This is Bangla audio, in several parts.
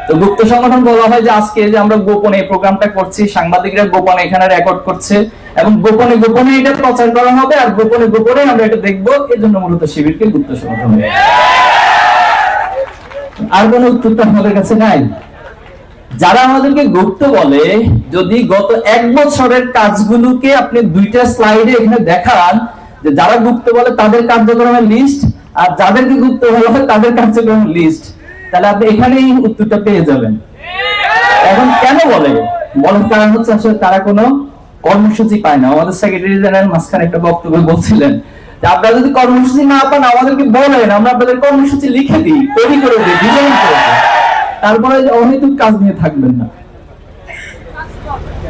তো গুপ্ত সংগঠন বলা হয় যে আজকে যে আমরা গোপনে এই প্রোগ্রামটা করছি, সাংবাদিকরা গোপনে এখানে রেকর্ড করছে এবং গোপনে গোপনে এটা প্রচার করা হবে আর গোপনে গোপনে আমরা এটা দেখবো, এর জন্য মূলত শিবিরকে গুপ্ত সংগঠন। আর কোন উত্তরটা আমাদের কাছে নাই। যারা আমাদেরকে গুপ্ত বলে, যদি গত 1 বছরের কাজগুলোকে আপনি 2টা স্লাইডে এখানে দেখান যে যারা গুপ্ত বলে তাদের কার্যক্রমের লিস্ট আর যাদেরকে গুপ্ত বলা হয় তাদের কার্যক্রমের লিস্ট, তাহলে আপনি এখানেই উত্তরটা পেয়ে যাবেন। এখন কেন বলে? বলার কারণ হচ্ছে আসলে তারা কোনো কর্মসূচি পায় না। আমাদের সেক্রেটারি জেনারেল মাঝখানে একটা বক্তব্য বলছিলেন যে আপনারা যদি কর্মসূচি না পান আমাদেরকে বলেন, আমরা আপনাদের কর্মসূচি লিখে দিই, তৈরি করে দিই, ডিজাইন করে দিই, তারপরে অহেতুক কাজ নিয়ে থাকবেন না।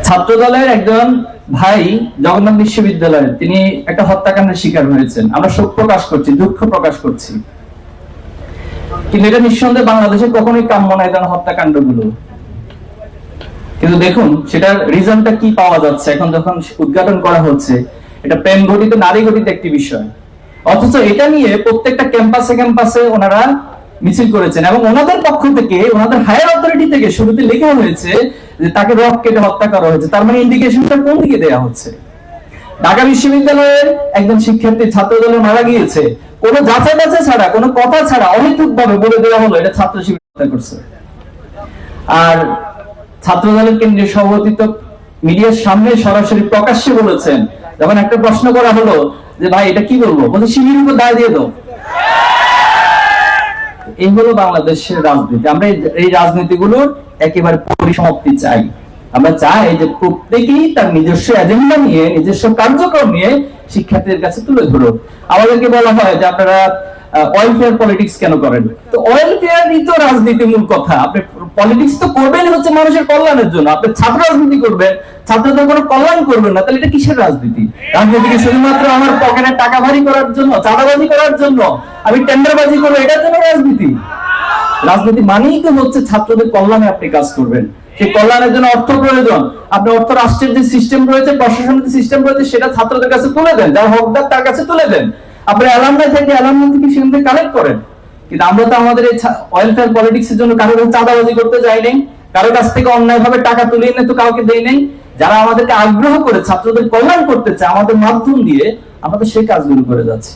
ছাত্র দলের একজন ভাই জগন্নাথ বিশ্ববিদ্যালয়ে তিনি একটা হত্যাকাণ্ডের শিকার হয়েছেন। আমরা শোক প্রকাশ করছি, দুঃখ প্রকাশ করছি, কিন্তু এটা নিঃসন্দেহে বাংলাদেশে কখনোই কাম্য নয় এই হত্যাকাণ্ডগুলো। কিন্তু দেখুন সেটার রিজনটা কি পাওয়া যাচ্ছে এখন যখন উদ্ঘাটন করা হচ্ছে, এটা প্রেম ঘটিত, নারী ঘটিত একটি বিষয়, অথচ এটা নিয়ে প্রত্যেকটা ক্যাম্পাসে ক্যাম্পাসে ওনারা মিছিল করেছেন এবং ওনাদের পক্ষ থেকে, ওনাদের হায়ার অথরিটি থেকে শুরুতে লেখা হয়েছে যে তাকে রক কেটে হত্যা করা হয়েছে। তার মানে ইন্ডিকেশনটা কোন দিকে দেয়া হচ্ছে? ঢাকা বিশ্ববিদ্যালয়ের একজন শিক্ষার্থী ছাত্র দলে মারা গিয়েছে, কোনো যাচাই বাছাই ছাড়া, কোনো কথা ছাড়া অহেতুক ভাবে বলে দেওয়া হলো এটা ছাত্র শিবির হত্যা করছে। আর ছাত্র দলের কেন্দ্রীয় সভাপতি তো মিডিয়ার সামনে সরাসরি প্রকাশ্যে বলেছেন, যখন একটা প্রশ্ন করা হলো যে ভাই এটা কি বলবো, বলছে শিবিরের উপর দায় দিয়ে দাও। এই হলো বাংলাদেশের রাজনীতি। আমরা এই রাজনীতিগুলোর একেবারে পরিসমাপ্তি চাই। আমরা চাই যে প্রত্যেকেই তার নিজস্ব এজেন্ডা নিয়ে, নিজস্ব কার্যক্রম নিয়ে শিক্ষার্থীদের কাছে তুলে ধরুন। আমাদেরকে বলা হয় যে আপনারা ওয়েলফেয়ার পলিটিক্স কেন করেন? তো ওয়েলফেয়ারই তো রাজনীতি মূল কথা। আপনি পলিটিক্স তো করবেন হচ্ছে মানুষের কল্যাণের জন্য। আপনি ছাত্র রাজনীতি করবেন, ছাত্রদের কোনো কল্যাণ করবেন না, তাহলে এটা কিসের রাজনীতি? রাজনীতি কি শুধুমাত্র আমার পকেটে টাকা ভারী করার জন্য, চাঁদাবাজি করার জন্য, আমি টেন্ডারবাজি করবো, এটার জন্য রাজনীতি? রাজনীতি মানেই তো হচ্ছে ছাত্রদের কল্যাণে আপনি কাজ করবেন। সেই কল্যাণের জন্য অর্থ প্রয়োজন। আপনি অর্থ রাষ্ট্রের যে সিস্টেম রয়েছে, প্রশাসনের যে সিস্টেম রয়েছে, সেটা ছাত্রদের কাছে তুলে দেন, যার হকদার তার কাছে তুলে দেন। আপনি অ্যালামনাই থেকে অ্যালামনাই থেকে সেখান থেকে কালেক্ট করেন। কিন্তু আমরা তো আমাদের এই ওয়েলফেয়ার পলিটিক্স এর জন্য কারো কাছে চাঁদাবাজি করতে যাই নাই, কারো কাছ থেকে অন্যায় ভাবে টাকা তুলে এনে তো কাউকে দেই নাই। যারা আমাদেরকে আগ্রহ করে ছাত্রদের কল্যাণ করতে চায় আমাদের মাধ্যম দিয়ে, আমরা তো সেই কাজগুলো করে যাচ্ছি।